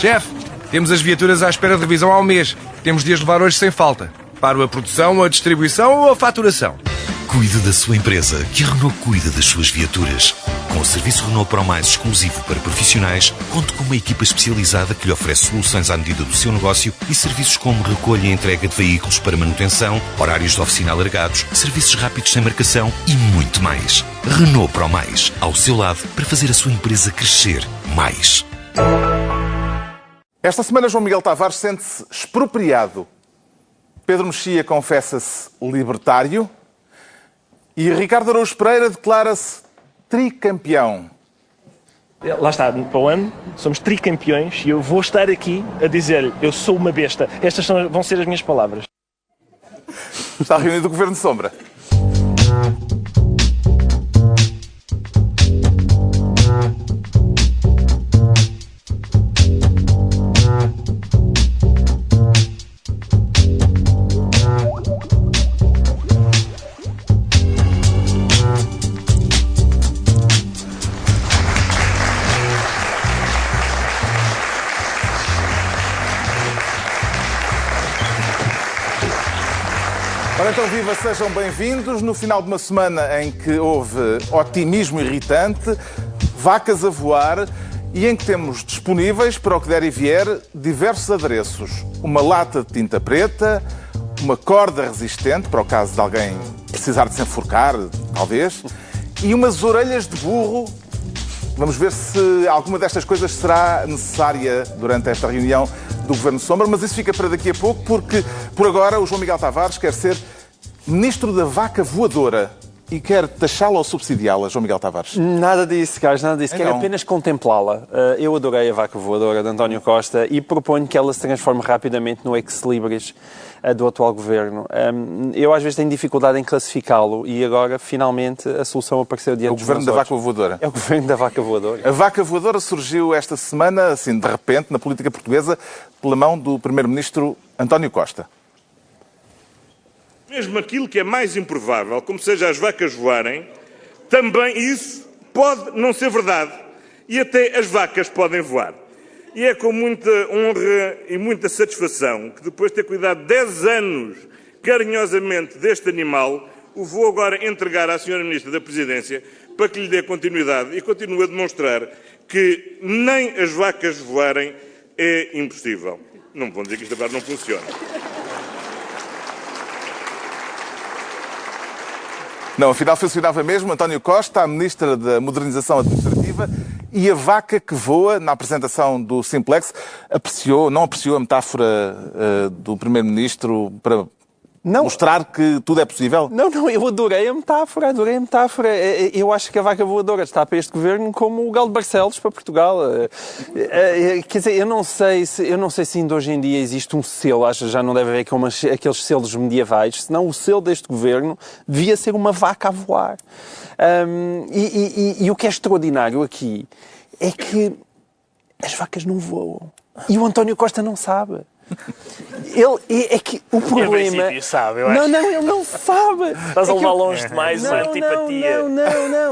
Chefe, temos as viaturas à espera de revisão há um mês. Temos de as levar hoje sem falta. Paro a produção, a distribuição ou a faturação. Cuide da sua empresa, que a Renault cuida das suas viaturas. Com o serviço Renault Pro Mais exclusivo para profissionais, conte com uma equipa especializada que lhe oferece soluções à medida do seu negócio e serviços como recolha e entrega de veículos para manutenção, horários de oficina alargados, serviços rápidos sem marcação e muito mais. Renault Pro Mais, ao seu lado, para fazer a sua empresa crescer mais. Esta semana, João Miguel Tavares sente-se expropriado. Pedro Mexia confessa-se libertário. E Ricardo Araújo Pereira declara-se tricampeão. Lá está, para o ano, somos tricampeões e eu vou estar aqui a dizer-lhe, eu sou uma besta. Estas vão ser as minhas palavras. Está reunido o Governo de Sombra. Ora então, viva, sejam bem-vindos. No final de uma semana em que houve otimismo irritante, vacas a voar e em que temos disponíveis, para o que der e vier, diversos adereços. Uma lata de tinta preta, uma corda resistente, para o caso de alguém precisar de se enforcar, talvez, e umas orelhas de burro. Vamos ver se alguma destas coisas será necessária durante esta reunião do Governo de Sombra, mas isso fica para daqui a pouco, porque, por agora, o João Miguel Tavares quer ser Ministro da Vaca Voadora e quer taxá-la ou subsidiá-la, João Miguel Tavares. Nada disso, Carlos, nada disso. Então... Quero apenas contemplá-la. Eu adorei a Vaca Voadora de António Costa e proponho que ela se transforme rapidamente no ex-libris do atual Governo. Eu às vezes tenho dificuldade em classificá-lo e agora, finalmente, a solução apareceu diante dos meus olhos. O Governo da Vaca Voadora. É o Governo da Vaca Voadora. A Vaca Voadora surgiu esta semana, assim, de repente, na política portuguesa, pela mão do Primeiro-Ministro António Costa. Mesmo aquilo que é mais improvável, como seja as vacas voarem, também isso pode não ser verdade. E até as vacas podem voar. E é com muita honra e muita satisfação que, depois de ter cuidado 10 anos carinhosamente deste animal, o vou agora entregar à Sra. Ministra da Presidência para que lhe dê continuidade e continue a demonstrar que nem as vacas voarem é impossível. Não me vão dizer que isto agora não funciona. Não, afinal funcionava mesmo. António Costa, a Ministra da Modernização Administrativa, e a vaca que voa, na apresentação do Simplex, não apreciou a metáfora do Primeiro-Ministro para mostrar que tudo é possível? Não, eu adorei a metáfora. Eu acho que a Vaca Voadora está para este Governo como o Galo de Barcelos para Portugal. Quer dizer, eu não sei se ainda hoje em dia existe um selo, acho que já não deve haver como aqueles selos medievais, senão o selo deste Governo devia ser uma vaca a voar. E o que é extraordinário aqui é que as vacas não voam. E o António Costa não sabe. É que o problema... Ele sabe, eu acho. Não, ele não sabe. Estás a levar longe demais a antipatia.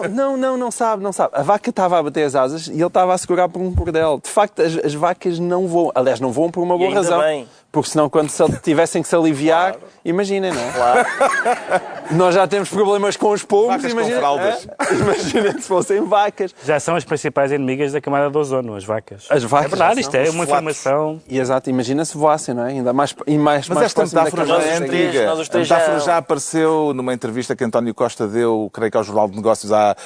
Não sabe. A vaca estava a bater as asas e ele estava a segurar por um cordel. De facto, as vacas não voam. Aliás, não voam por uma boa razão. Bem. Porque senão, quando tivessem que se aliviar, claro. Imaginem, não é? Claro. Nós já temos problemas com os pomos, imaginem se fossem vacas. Já são as principais inimigas da camada de ozono, as vacas. As vacas. É verdade, isto é uma informação. E, exato, imagina se voassem, não é? Ainda mais Mas esta metáfora já é antiga. A metáfora já apareceu numa entrevista que António Costa deu, creio que ao Jornal de Negócios há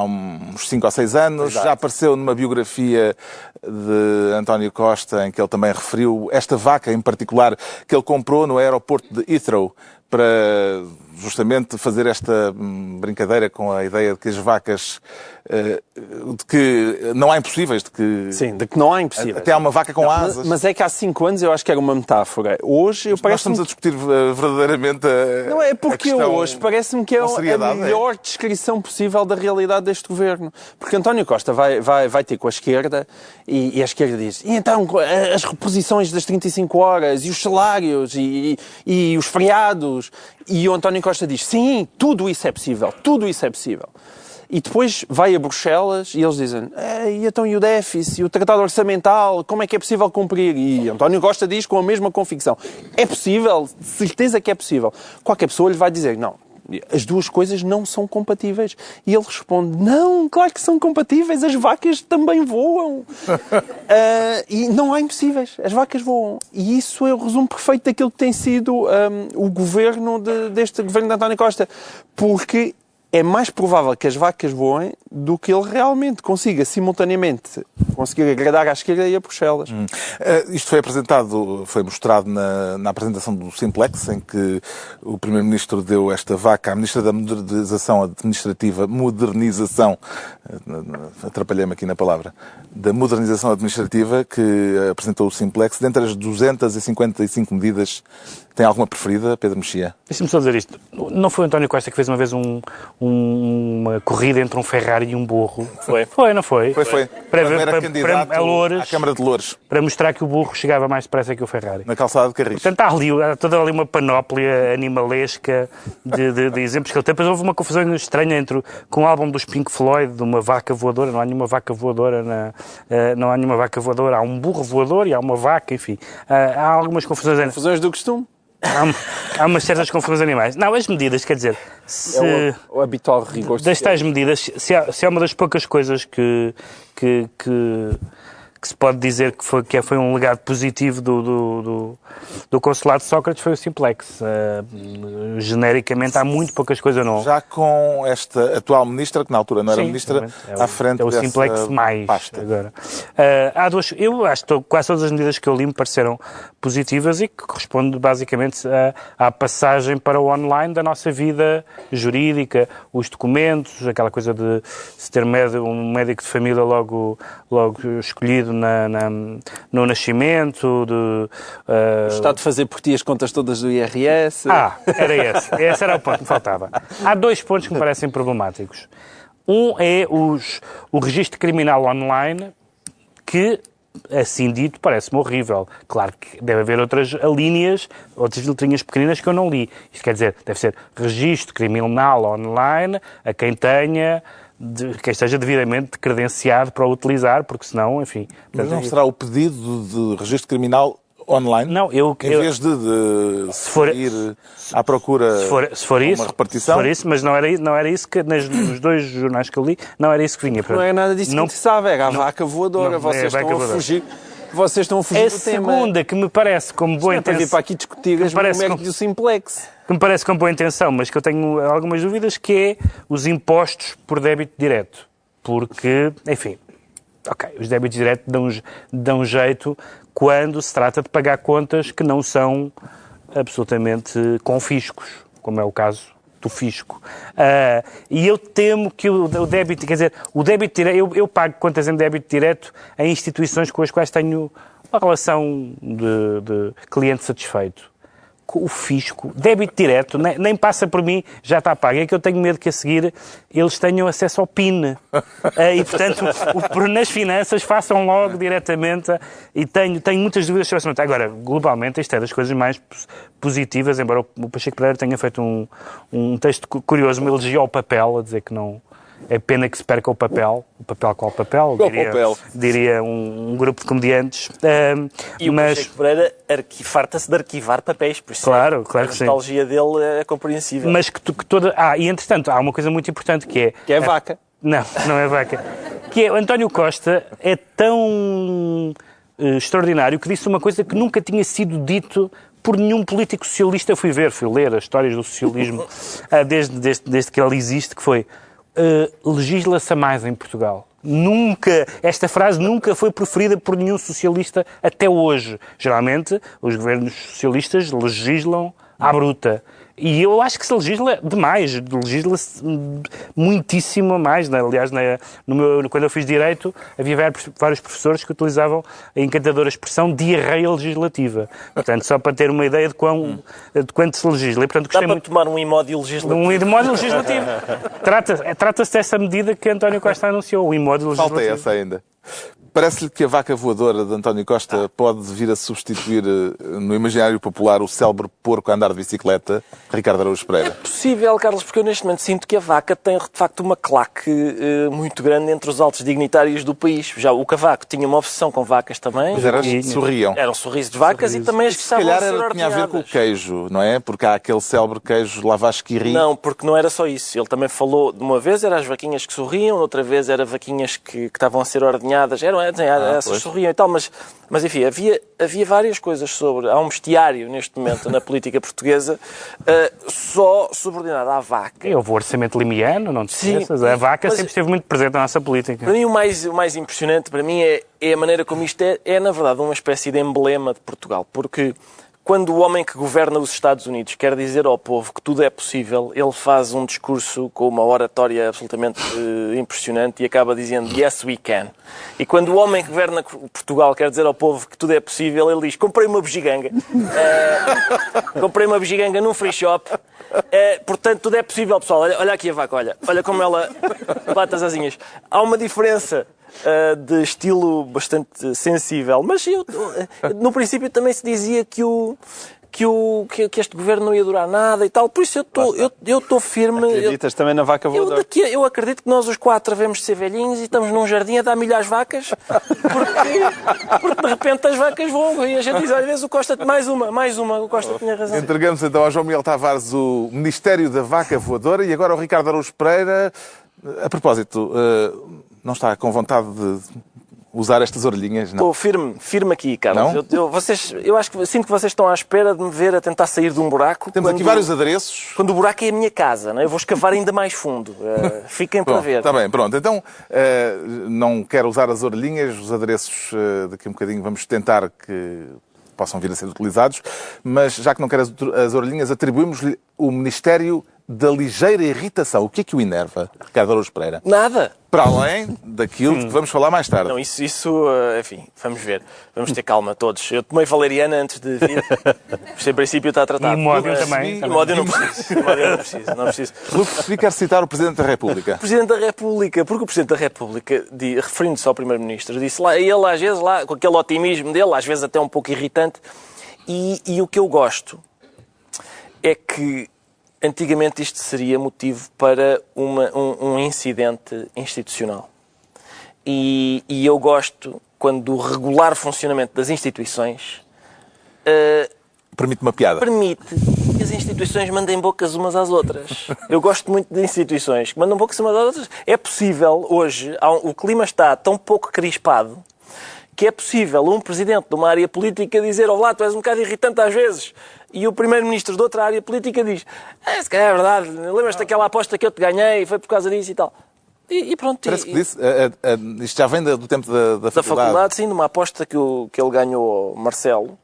uns 5 ou 6 anos. Exato. Já apareceu numa biografia de António Costa, em que ele também referiu esta vaca em particular que ele comprou no aeroporto de Heathrow para justamente fazer esta brincadeira com a ideia de que as vacas, de que não há impossíveis, de que... Sim, de que não há impossíveis. Até há uma vaca com asas. Mas é que há 5 anos eu acho que era uma metáfora. Hoje eu nós estamos a discutir verdadeiramente Não é porque a questão, hoje parece-me que é a melhor descrição possível da realidade deste Governo. Porque António Costa vai ter com a esquerda e a esquerda diz, e então as reposições das 35 horas e os salários e os feriados, e o António Costa diz, sim, tudo isso é possível. E depois vai a Bruxelas e eles dizem e então e o déficit, e o tratado orçamental, como é que é possível cumprir? E António Costa diz com a mesma convicção, é possível, de certeza que é possível. Qualquer pessoa lhe vai dizer, não, as duas coisas não são compatíveis. E ele responde, não, claro que são compatíveis, as vacas também voam. E não há impossíveis, as vacas voam. E isso é o resumo perfeito daquilo que tem sido o governo deste governo de António Costa. Porque é mais provável que as vacas voem do que ele realmente consiga simultaneamente conseguir agradar à esquerda e a Bruxelas. Isto foi apresentado, foi mostrado na apresentação do Simplex, em que o Primeiro-Ministro deu esta vaca à Ministra da Modernização Administrativa, atrapalhei-me aqui na palavra, da Modernização Administrativa, que apresentou o Simplex. Dentre as 255 medidas, tem alguma preferida, Pedro Mexia? Deixa-me só dizer isto. Não foi o António Costa que fez uma vez uma corrida entre um Ferrari e um burro? Foi, não foi? Foi. Para candidato a Loures, à Câmara de Loures. para mostrar que o burro chegava mais depressa que o Ferrari. Na calçada de Carris. Portanto, há toda ali uma panóplia animalesca de exemplos que ele tem. Depois houve uma confusão estranha com o álbum dos Pink Floyd, de uma vaca voadora. Não há nenhuma vaca voadora. Não há nenhuma vaca voadora. Há um burro voador e há uma vaca, enfim. Há algumas confusões. Confusões do costume. Há umas certas confusões animais. Não, as medidas, quer dizer, É o habitual rigor social. das tais medidas, se há uma das poucas coisas que se pode dizer que foi um legado positivo do Consulado de Sócrates, foi o Simplex. Genericamente, há muito poucas coisas não. Já com esta atual ministra, que na altura não era Sim, ministra, à frente é o dessa Simplex mais pasta. agora. Há duas, eu acho que quase todas as medidas que eu li me pareceram positivas e que correspondem basicamente à passagem para o online da nossa vida jurídica, os documentos, aquela coisa de se ter um médico de família logo escolhido no nascimento, Está de fazer por ti as contas todas do IRS. Era esse. Esse era o ponto que me faltava. Há dois pontos que me parecem problemáticos. Um é o registro criminal online, que, assim dito, parece-me horrível. Claro que deve haver outras linhas, outras letrinhas pequeninas que eu não li. Isto quer dizer, deve ser registro criminal online a quem quem esteja devidamente credenciado para o utilizar, porque senão, enfim... Mas não será o pedido de registro criminal online? Não, em vez de ir à procura se for isso, uma repartição? Se for isso, mas não era isso que, nos dois jornais que eu li, não era isso que vinha. Não é nada disso que interessava, era a vaca voadora. Vocês estão a fugir do tema. A segunda, que me parece como boa intenção... Para vir para aqui discutir as métodos do Simplex. Que me parece com boa intenção, mas que eu tenho algumas dúvidas, que é os impostos por débito direto. Porque, enfim, os débitos diretos dão jeito quando se trata de pagar contas que não são absolutamente com fiscos, como é o caso do fisco. E eu temo que o débito, quer dizer, o débito direto, eu pago contas em débito direto a instituições com as quais tenho uma relação de cliente satisfeito. O fisco, débito direto, nem passa por mim, já está pago. É que eu tenho medo que a seguir eles tenham acesso ao PIN. E, portanto, nas finanças façam logo diretamente. E tenho muitas dúvidas sobre isso. Agora, globalmente, isto é das coisas mais positivas, embora o Pacheco Pereira tenha feito um texto curioso, uma elogia ao papel, a dizer que não... É pena que se perca o papel. O papel qual papel? Diria um grupo de comediantes. E o Pacheco Pereira farta-se de arquivar papéis, por isso claro a que sim. nostalgia dele é compreensível. Mas que toda... e entretanto, há uma coisa muito importante que é... Que é vaca. Não é vaca. Que é, o António Costa é tão extraordinário que disse uma coisa que nunca tinha sido dito por nenhum político socialista. Fui ler as histórias do socialismo desde que ele existe, que foi... legisla-se a mais em Portugal. Esta frase nunca foi proferida por nenhum socialista até hoje. Geralmente, os governos socialistas legislam à bruta. E eu acho que se legisla demais, legisla-se muitíssimo a mais. Aliás, quando eu fiz Direito, havia vários professores que utilizavam a encantadora expressão diarreia legislativa. Portanto, só para ter uma ideia de quanto se legisla. E, portanto, dá para tomar um imódio legislativo. Um imódio legislativo. Trata-se dessa medida que António Costa anunciou, o imódio legislativo. Falta essa ainda. Parece-lhe que a vaca voadora de António Costa pode vir a substituir no imaginário popular o célebre porco a andar de bicicleta, Ricardo Araújo Pereira? Possível, Carlos, porque eu neste momento sinto que a vaca tem de facto uma claque muito grande entre os altos dignitários do país. Já o Cavaco tinha uma obsessão com vacas também. Mas eram sorriam. Era um sorriso de vacas e também as que Se estavam a calhar ser tinha a ver com o ordenhadas. queijo, não é? Porque há aquele célebre queijo Lavasquiri. Não, porque não era só isso. Ele também falou, de uma vez era as vaquinhas que sorriam, outra vez era vaquinhas que estavam a ser ordenhadas. Essas sorriam e tal, mas enfim, havia várias coisas sobre... Há um bestiário neste momento na política portuguesa só subordinado à vaca. Houve o orçamento limiano, não te esqueças. A vaca sempre esteve muito presente na nossa política. Para mim, o mais impressionante para mim é a maneira como isto é, na verdade, uma espécie de emblema de Portugal. Porque quando o homem que governa os Estados Unidos quer dizer ao povo que tudo é possível, ele faz um discurso com uma oratória absolutamente impressionante e acaba dizendo "Yes, we can". E quando o homem que governa Portugal quer dizer ao povo que tudo é possível, ele diz "Comprei uma bugiganga". Comprei uma bugiganga num free shop. Portanto, tudo é possível, pessoal. Olha aqui a vaca, olha como ela bate as asinhas. Há uma diferença de estilo bastante sensível, mas no princípio também se dizia que este governo não ia durar nada e tal, por isso eu estou firme. Acreditas também na vaca voadora? Eu acredito que nós os 4 devemos de ser velhinhos e estamos num jardim a dar milho às vacas, porque de repente as vacas voam e a gente diz, olha, vês o Costa, mais uma, o Costa tinha razão. Entregamos então ao João Miguel Tavares o Ministério da Vaca Voadora e agora ao Ricardo Araújo Pereira. A propósito, não está com vontade de usar estas orelhinhas? Não. Estou firme aqui, Carlos. Eu acho que sinto que vocês estão à espera de me ver a tentar sair de um buraco. Temos aqui vários adereços. Quando o buraco é a minha casa, não é? Eu vou escavar ainda mais fundo. Fiquem para ver. Está bem, pronto. Então, não quero usar as orelhinhas, os adereços daqui a um bocadinho vamos tentar que possam vir a ser utilizados, mas já que não quero as orelhinhas, atribuímos-lhe o Ministério da Ligeira Irritação. O que é que o enerva, Ricardo Araújo Pereira? Nada. Para além daquilo de que vamos falar mais tarde. Não, isso, enfim, vamos ver. Vamos ter calma todos. Eu tomei valeriana antes de vir. Isto, em princípio, está tratado. E Módio também. E Módio não preciso. Não preciso. Pelo que percebi, quer citar o Presidente da República. Presidente da República, porque o Presidente da República, referindo-se ao Primeiro-Ministro, disse lá, ele às vezes, lá, com aquele otimismo dele, às vezes até um pouco irritante, e o que eu gosto é que antigamente isto seria motivo para um incidente institucional. E eu gosto quando o regular funcionamento das instituições Permite uma piada. permite que as instituições mandem bocas umas às outras. Eu gosto muito de instituições que mandam bocas umas às outras. É possível, hoje, o clima está tão pouco crispado que é possível um presidente de uma área política dizer olá, tu és um bocado irritante às vezes. E o primeiro-ministro de outra área política diz se calhar é verdade, lembras-te daquela aposta que eu te ganhei, foi por causa disso e tal. E pronto. Parece que disse, isto já vem do tempo da faculdade. Da faculdade, sim, numa aposta que ele ganhou ao Marcelo,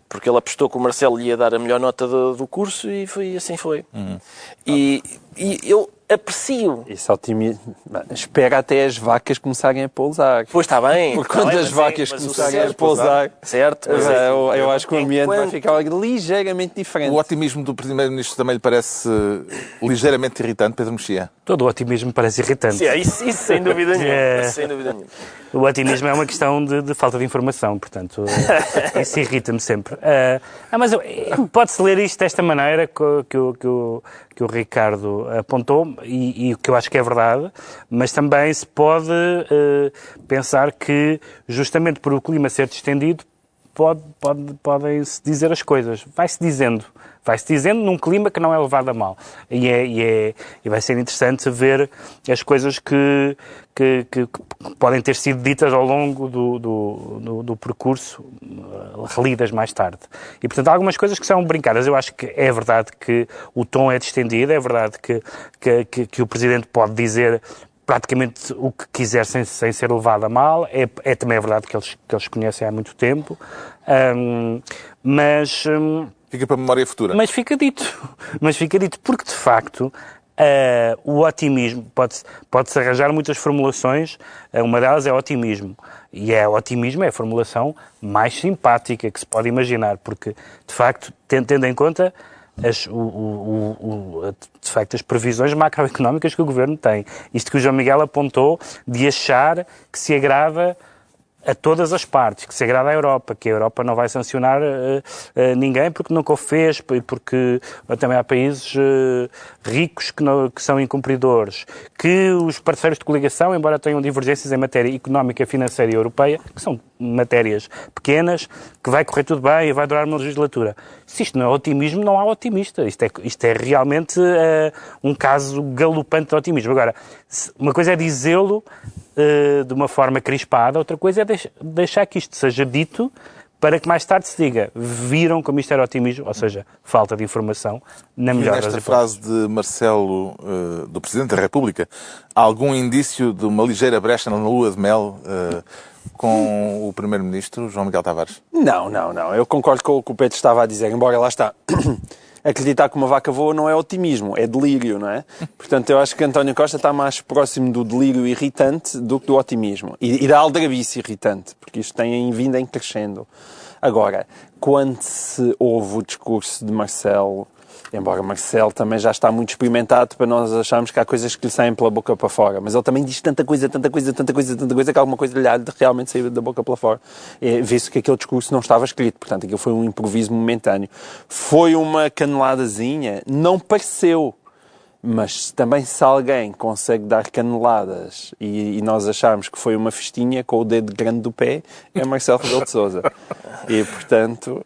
porque ele apostou que o Marcelo ia dar a melhor nota do curso e assim foi. E eu aprecio. Isso otimismo. Espera até as vacas começarem a pousar. Pois está bem. Porque quando as vacas começarem a pousar, certo, eu acho que o ambiente vai ficar ligeiramente diferente. O otimismo do Primeiro-Ministro também lhe parece ligeiramente irritante, Pedro Mexia? Todo o otimismo parece irritante. Sim, isso sem dúvida nenhuma. Sem dúvida nenhuma. O otimismo é uma questão de falta de informação, portanto, isso irrita-me sempre. Mas pode-se ler isto desta maneira que o Ricardo apontou, e o que eu acho que é verdade, mas também se pode pensar que, justamente por o clima ser distendido, podem-se dizer as coisas. Vai-se dizendo num clima que não é levado a mal. E vai ser interessante ver as coisas que podem ter sido ditas ao longo do percurso, relidas mais tarde. E, portanto, há algumas coisas que são brincadas. Eu acho que é verdade que o tom é distendido, é verdade que o Presidente pode dizer praticamente o que quiser sem ser levado a mal. É também verdade que eles conhecem há muito tempo. Fica para a memória futura. Mas fica dito, porque de facto o otimismo, pode-se arranjar muitas formulações, uma delas é otimismo, e otimismo é a formulação mais simpática que se pode imaginar, porque de facto, tendo em conta de facto as previsões macroeconómicas que o Governo tem, isto que o João Miguel apontou, de achar que se agrava a todas as partes, que se agrada à Europa, que a Europa não vai sancionar ninguém porque nunca o fez, e porque também há países ricos que são incumpridores, que os parceiros de coligação, embora tenham divergências em matéria económica, financeira e europeia, que são matérias pequenas, que vai correr tudo bem e vai durar uma legislatura. Se isto não é otimismo, não há otimista. Isto é realmente um caso galopante de otimismo. Agora, uma coisa é dizê-lo de uma forma crispada, outra coisa é deixar que isto seja dito para que mais tarde se diga, viram como isto era otimismo, ou seja, falta de informação, na melhor das hipóteses. Nesta frase de Marcelo, do Presidente da República, há algum indício de uma ligeira brecha na lua de mel com o Primeiro-Ministro, João Miguel Tavares? Não. Eu concordo com o que o Pedro estava a dizer, embora lá está. Acreditar que uma vaca voa não é otimismo, é delírio, não é? Portanto, eu acho que António Costa está mais próximo do delírio irritante do que do otimismo. E da aldrabice irritante, porque isto tem vindo em crescendo. Agora, quando se ouve o discurso de Marcelo, embora Marcelo também já está muito experimentado para nós acharmos que há coisas que lhe saem pela boca para fora, mas ele também diz tanta coisa que alguma coisa lhe há de realmente sair da boca para fora. Vê-se que aquele discurso não estava escrito, portanto aquilo foi um improviso momentâneo. Foi uma caneladazinha? Não pareceu. Mas também se alguém consegue dar caneladas e nós acharmos que foi uma festinha com o dedo grande do pé, é Marcelo Rebelo de Sousa. E, portanto,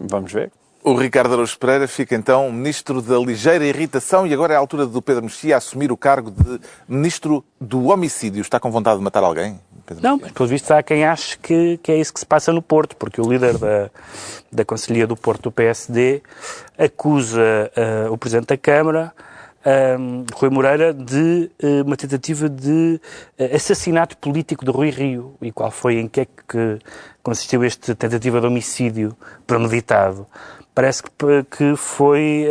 vamos ver. O Ricardo Araújo Pereira fica então Ministro da ligeira irritação e agora é a altura do Pedro Mexia assumir o cargo de Ministro do Homicídio. Está com vontade de matar alguém? Pedro Não, Mexia? mas pelos vistos há quem ache que é isso que se passa no Porto, porque o líder da Conselhia do Porto do PSD acusa o Presidente da Câmara, Rui Moreira, de uma tentativa de assassinato político de Rui Rio. E qual foi, em que é que consistiu esta tentativa de homicídio premeditado? Parece que foi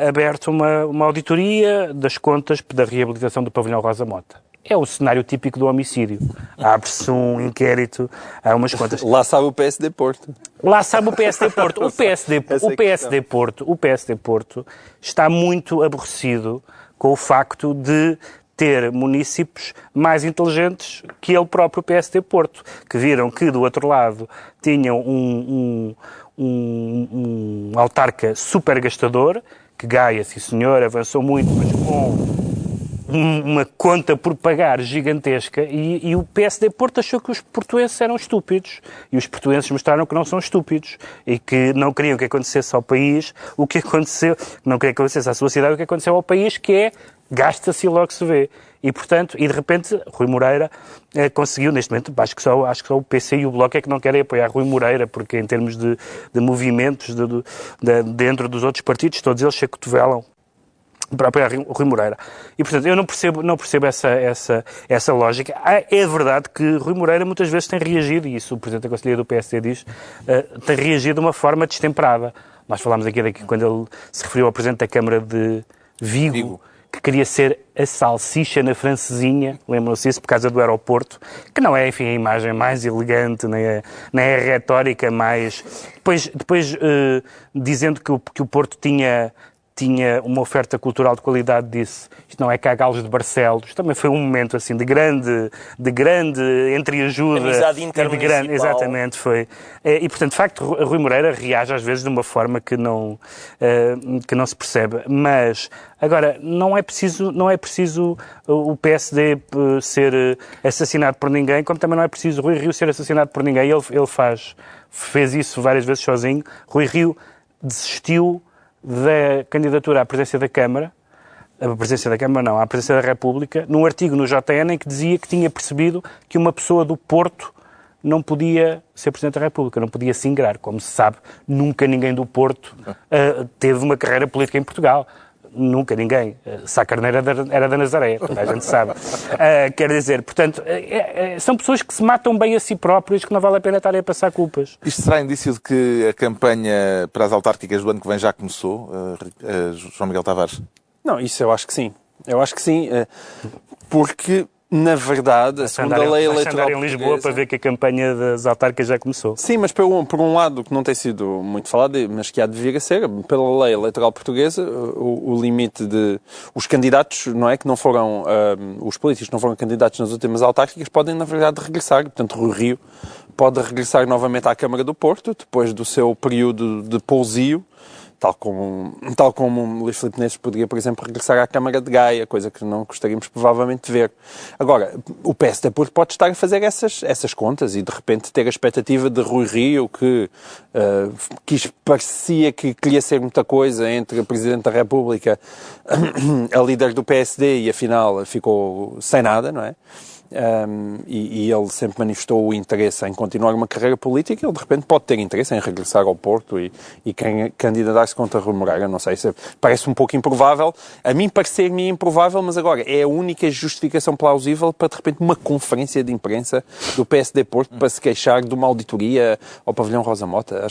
aberta uma auditoria das contas da reabilitação do pavilhão Rosa Mota. É o cenário típico do homicídio. Abre-se um inquérito, há umas contas. Lá sabe o PSD Porto. Lá sabe o PSD Porto. O PSD Porto está muito aborrecido com o facto de ter munícipes mais inteligentes que ele próprio, o PSD Porto, que viram que do outro lado tinham um autarca super gastador, que Gaia, sim senhor, avançou muito, mas com uma conta por pagar gigantesca, e o PSD Porto achou que os portuenses eram estúpidos, e os portuenses mostraram que não são estúpidos, e que não queriam que acontecesse ao país o que aconteceu, não queriam que acontecesse à sua cidade o que aconteceu ao país, que é gasta-se e logo se vê. E, portanto, de repente, Rui Moreira conseguiu, neste momento, acho que só o PC e o Bloco é que não querem apoiar Rui Moreira, porque em termos de movimentos dentro dos outros partidos, todos eles se acotovelam para apoiar Rui Moreira. E, portanto, eu não percebo essa lógica. É verdade que Rui Moreira muitas vezes tem reagido, e isso o Presidente da Conselhia do PSD diz, tem reagido de uma forma destemperada. Nós falámos aqui quando ele se referiu ao Presidente da Câmara de Vigo, que queria ser a salsicha na francesinha, lembram-se isso, por causa do aeroporto, que não é, enfim, a imagem mais elegante, nem é a retórica mais... Depois dizendo que o Porto tinha uma oferta cultural de qualidade, disse, isto não é Cagalos de Barcelos, também foi um momento assim de grande entreajuda. Amizade intermunicipal. Exatamente, foi. E, portanto, de facto, Rui Moreira reage às vezes de uma forma que não se percebe. Mas, agora, não é preciso o PSD ser assassinado por ninguém, como também não é preciso Rui Rio ser assassinado por ninguém. Ele fez isso várias vezes sozinho. Rui Rio desistiu da candidatura à presidência da Câmara, à presidência da República, num artigo no JN em que dizia que tinha percebido que uma pessoa do Porto não podia ser Presidente da República, não podia se ingrar. Como se sabe, nunca ninguém do Porto teve uma carreira política em Portugal. Nunca ninguém. Sá Carneiro era da Nazaré, toda a gente sabe. Quer dizer, portanto, são pessoas que se matam bem a si próprias, que não vale a pena estarem a passar culpas. Isto será indício de que a campanha para as autárquicas do ano que vem já começou, João Miguel Tavares? Não, isso eu acho que sim. Eu acho que sim, porque Na verdade, a segunda lei eleitoral em Lisboa para ver que a campanha das autárquicas já começou. Sim, mas por um lado, que não tem sido muito falado, mas que há de vir a ser, pela lei eleitoral portuguesa, o limite de... Os candidatos, não é, que não foram... os políticos que não foram candidatos nas últimas autárquicas podem, na verdade, regressar. Portanto, Rui Rio pode regressar novamente à Câmara do Porto, depois do seu período de pousio, tal como Luís Filipe Neves poderia, por exemplo, regressar à Câmara de Gaia, coisa que não gostaríamos provavelmente de ver. Agora, o PSD Porto pode estar a fazer essas contas e de repente ter a expectativa de Rui Rio, que parecia que queria ser muita coisa entre o Presidente da República, a líder do PSD, e afinal ficou sem nada, não é? E ele sempre manifestou o interesse em continuar uma carreira política. Ele de repente pode ter interesse em regressar ao Porto e candidatar-se contra Rui Moreira. Não sei, parece um pouco improvável. A mim parecer-me improvável, mas agora é a única justificação plausível para de repente uma conferência de imprensa do PSD Porto para se queixar de uma auditoria ao pavilhão Rosa Mota.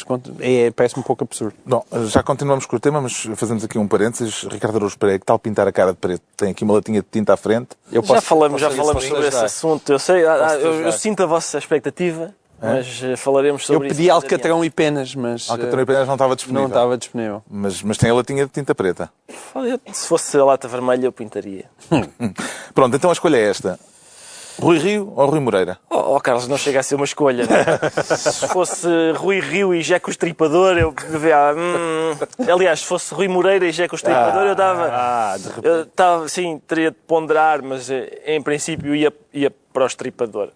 Parece-me um pouco absurdo. Bom, já continuamos com o tema, mas fazemos aqui um parênteses. Ricardo Araújo Pereira, que tal pintar a cara de preto? Tem aqui uma latinha de tinta à frente. Já falamos sobre esse assunto. Eu sei, eu sinto a vossa expectativa, mas falaremos sobre isso. Eu pedi alcatrão e penas, mas... Alcatrão e penas não estava disponível. Não estava disponível. Mas tem a latinha de tinta preta. Se fosse a lata vermelha, eu pintaria. Pronto, então a escolha é esta. Rui Rio ou Rui Moreira? Carlos, não chega a ser uma escolha, não é? Se fosse Rui Rio e Jeco Estripador, eu devia... Aliás, se fosse Rui Moreira e Jeco Estripador, eu dava... Sim, teria de ponderar, mas em princípio ia para o Estripador.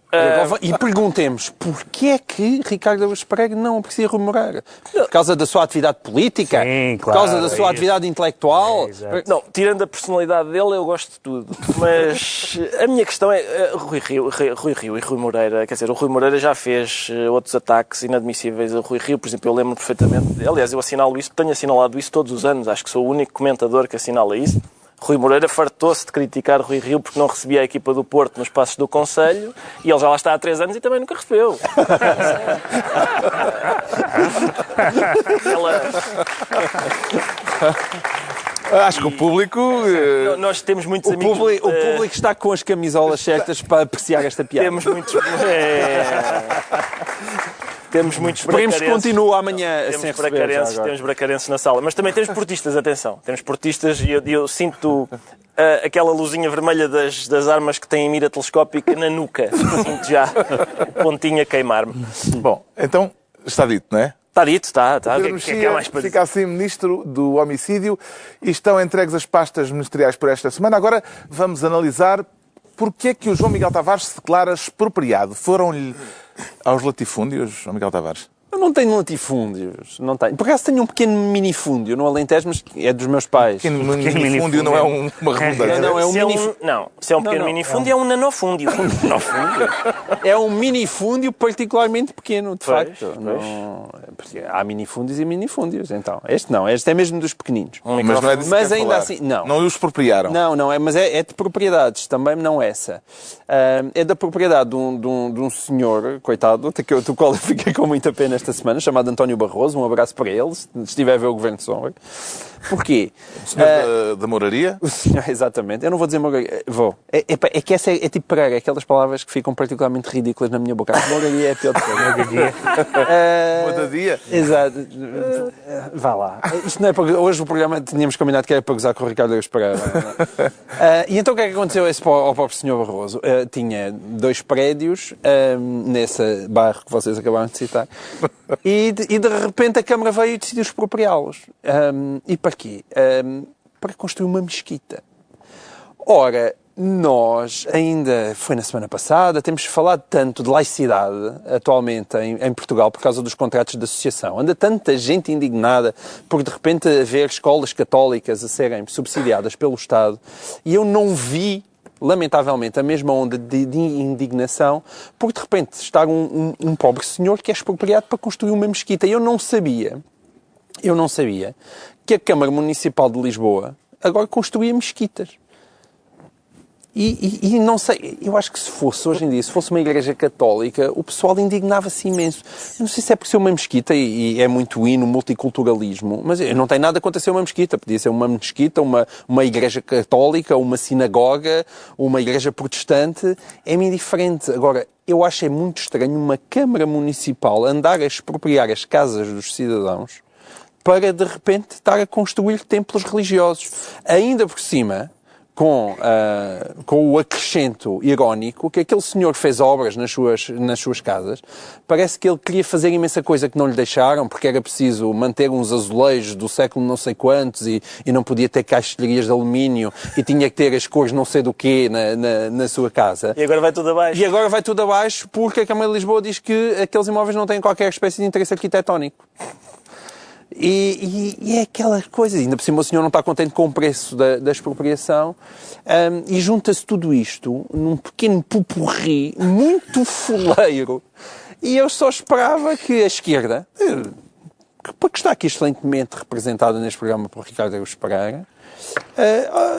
E perguntemos, porquê é que Ricardo Araújo Pereira não aprecia Rui Moreira? Por causa da sua atividade política? Sim, por causa da sua atividade intelectual? Não, tirando a personalidade dele, eu gosto de tudo. Mas a minha questão é... Rui Rio e Rui Moreira, quer dizer, o Rui Moreira já fez outros ataques inadmissíveis a Rui Rio, por exemplo, eu lembro perfeitamente, aliás, eu assinalo isso, tenho assinalado isso todos os anos, acho que sou o único comentador que assinala isso. Rui Moreira fartou-se de criticar Rui Rio porque não recebia a equipa do Porto nos passos do Conselho e ele já lá está há 3 anos e também nunca recebeu. Acho que o público... Nós temos muitos amigos... O público está com as camisolas certas para apreciar esta piada. Temos muitos... Temos muitos Esperemos bracarenses. que continue amanhã sem receber. Temos bracarenses na sala. Mas também temos portistas, atenção. Temos portistas e eu sinto aquela luzinha vermelha das armas que têm mira telescópica na nuca. Sinto já o pontinho a queimar-me. Bom, então está dito, não é? Está dito, está. Pedro Mexia fica assim Ministro do Homicídio e estão entregues as pastas ministeriais por esta semana. Agora vamos analisar porque é que o João Miguel Tavares se declara expropriado. Foram-lhe aos latifúndios, João Miguel Tavares? Eu não tenho latifúndios, não tenho. Por acaso tenho um pequeno minifúndio no Alentejo, mas é dos meus pais. Pequeno minifúndio não é uma redundância. Não, é um minifúndio. Se é um pequeno minifúndio, é um nanofúndio. É um minifúndio particularmente pequeno, de facto. Não, há minifúndios e minifúndios, então. Este não, este é mesmo dos pequeninos. Mas não é disso mas que ainda falar. assim, não. Não os expropriaram. Não, mas é de propriedades, também não essa. É da propriedade de um senhor, coitado, do qual eu fiquei com muita pena esta semana, chamado António Barroso. Um abraço para ele, se estiver a ver o Governo de Sombra. Porquê? O senhor da Moraria? O senhor, exatamente. Eu não vou dizer Moraria. Vou. É que essa é tipo Pereira, aquelas palavras que ficam particularmente ridículas na minha boca. Moraria é pior do que Moraria. Moradia? Exato. Vá lá. Isto não é para... Hoje o programa tínhamos combinado que era para gozar com o Ricardo Araújo Pereira. E então o que é que aconteceu ao pobre senhor Barroso? Tinha 2 prédios nesse bairro que vocês acabaram de citar e de repente a Câmara veio e decidiu expropriá-los. E para quê? Para construir uma mesquita. Ora, nós, ainda foi na semana passada, temos falado tanto de laicidade atualmente em Portugal por causa dos contratos de associação. Anda tanta gente indignada por de repente haver escolas católicas a serem subsidiadas pelo Estado e eu não vi, lamentavelmente, a mesma onda de indignação por de repente estar um pobre senhor que é expropriado para construir uma mesquita. Eu não sabia que a Câmara Municipal de Lisboa agora construía mesquitas. E não sei, eu acho que se fosse hoje em dia, se fosse uma igreja católica, o pessoal indignava-se imenso. Eu não sei se é por ser uma mesquita e é muito no multiculturalismo, mas eu não tenho nada contra ser uma mesquita. Podia ser uma mesquita, uma igreja católica, uma sinagoga, uma igreja protestante, é-me indiferente. Agora, eu acho muito estranho uma Câmara Municipal andar a expropriar as casas dos cidadãos para, de repente, estar a construir templos religiosos. Ainda por cima, com o acrescento irónico que aquele senhor fez obras nas suas casas, parece que ele queria fazer imensa coisa que não lhe deixaram, porque era preciso manter uns azulejos do século não sei quantos e não podia ter caixilharias de alumínio e tinha que ter as cores não sei do quê na sua casa. E agora vai tudo abaixo. E agora vai tudo abaixo porque a Câmara de Lisboa diz que aqueles imóveis não têm qualquer espécie de interesse arquitetónico. E é aquela coisa, ainda por cima o senhor não está contente com o preço da expropriação, e junta-se tudo isto num pequeno pupurri muito foleiro. E eu só esperava que a esquerda, que está aqui excelentemente representada neste programa por Ricardo Araújo Pereira,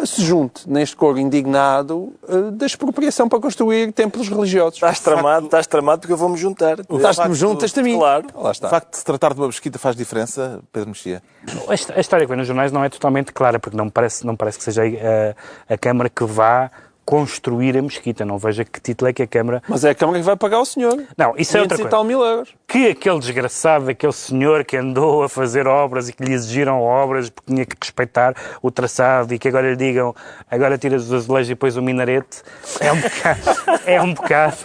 se junte neste coro indignado da expropriação para construir templos religiosos. Estás tramado porque eu vou-me juntar. Estás-me juntas-te a mim. Claro. Lá está. O facto de se tratar de uma mesquita faz diferença, Pedro Mexia? A história que vem nos jornais não é totalmente clara, porque não parece que seja a Câmara que vá construir a mesquita. Não vejo que título é que a Câmara... Mas é a Câmara que vai pagar o senhor. Não, isso é outra 500 e coisa. tal mil euros. Que aquele desgraçado, aquele senhor que andou a fazer obras e que lhe exigiram obras porque tinha que respeitar o traçado e que agora lhe digam, agora tiras os azulejos e depois o minarete, é um bocado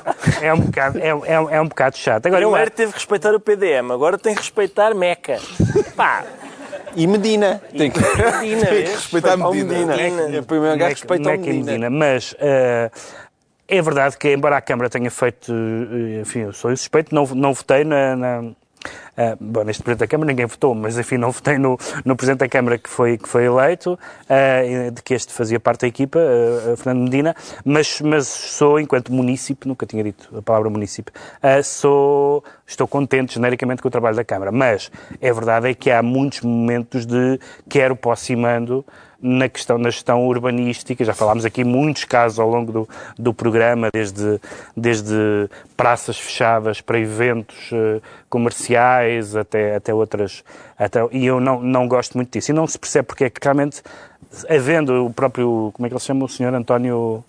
chato. Agora, Primeiro teve que respeitar o PDM, agora tem que respeitar Meca. Pá! E Medina. Tem que respeitar Medina. Em primeiro lugar, respeita o Medina. Mas é verdade que, embora a Câmara tenha feito... Enfim, eu sou suspeito, não votei bom, neste Presidente da Câmara ninguém votou, mas enfim, não votei no Presidente da Câmara que foi eleito, de que este fazia parte da equipa, Fernando Medina, mas sou, enquanto munícipe, nunca tinha dito a palavra munícipe, estou contente genericamente com o trabalho da Câmara, mas é verdade que há muitos momentos de quero aproximando na gestão urbanística. Já falámos aqui muitos casos ao longo do programa, desde praças fechadas para eventos comerciais até outras. E eu não gosto muito disso. E não se percebe porque é que realmente, havendo o próprio, como é que ele se chama, o senhor António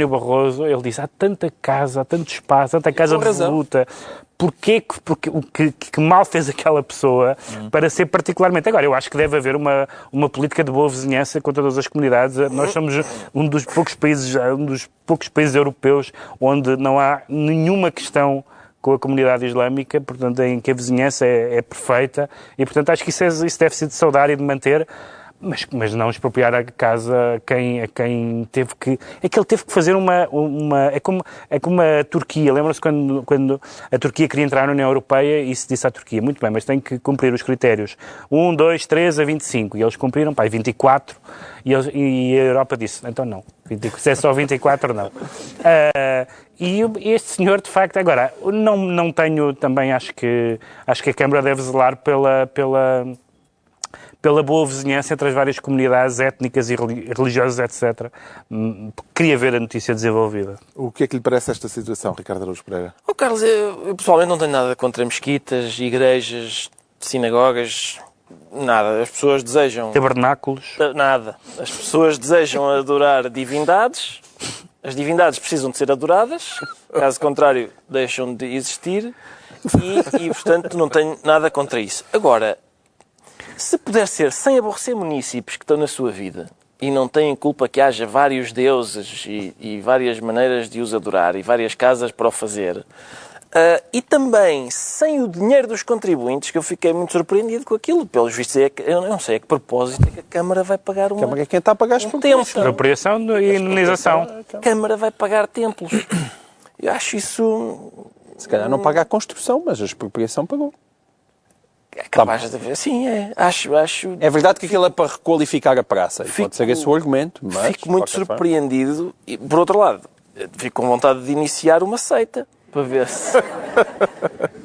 Barroso, ele diz, há tanta casa, há tanto espaço, tanta casa devoluta. Porque que mal fez aquela pessoa para ser particularmente... Agora, eu acho que deve haver uma política de boa vizinhança com todas as comunidades. Nós somos um dos poucos países europeus onde não há nenhuma questão com a comunidade islâmica, portanto, em que a vizinhança é perfeita. E, portanto, acho que isso deve ser de saudar e de manter... Mas não expropriar a casa a quem teve que... É que ele teve que fazer é como a Turquia. Lembram-se quando a Turquia queria entrar na União Europeia e se disse à Turquia, muito bem, mas tem que cumprir os critérios 1, 2, 3 a 25. E eles cumpriram, 24. E a Europa disse, então não. Se é só 24, não. E este senhor, de facto, agora, não tenho também, acho que a Câmara deve zelar pela boa vizinhança entre as várias comunidades étnicas e religiosas, etc. Queria ver a notícia desenvolvida. O que é que lhe parece esta situação, Ricardo Araújo Pereira? Carlos, eu pessoalmente não tenho nada contra mesquitas, igrejas, sinagogas, nada. As pessoas desejam... Tabernáculos? Nada. As pessoas desejam adorar divindades. As divindades precisam de ser adoradas. Caso contrário, deixam de existir. E portanto, não tenho nada contra isso. Agora... Se puder ser sem aborrecer munícipes que estão na sua vida e não têm culpa que haja vários deuses e várias maneiras de os adorar e várias casas para o fazer, e também sem o dinheiro dos contribuintes, que eu fiquei muito surpreendido com aquilo, pelos vistos, eu não sei a que propósito é que a Câmara vai pagar uma... A Câmara é quem está a pagar as templo. Expropriação e indenização. A Câmara vai pagar templos. Eu acho isso... Se calhar não paga a construção, mas a expropriação pagou. É capaz de haver. Sim, é. Acho... É verdade que aquilo é para requalificar a praça. E pode ser esse o argumento, mas... Fico muito surpreendido. E, por outro lado, fico com vontade de iniciar uma seita. Para ver se...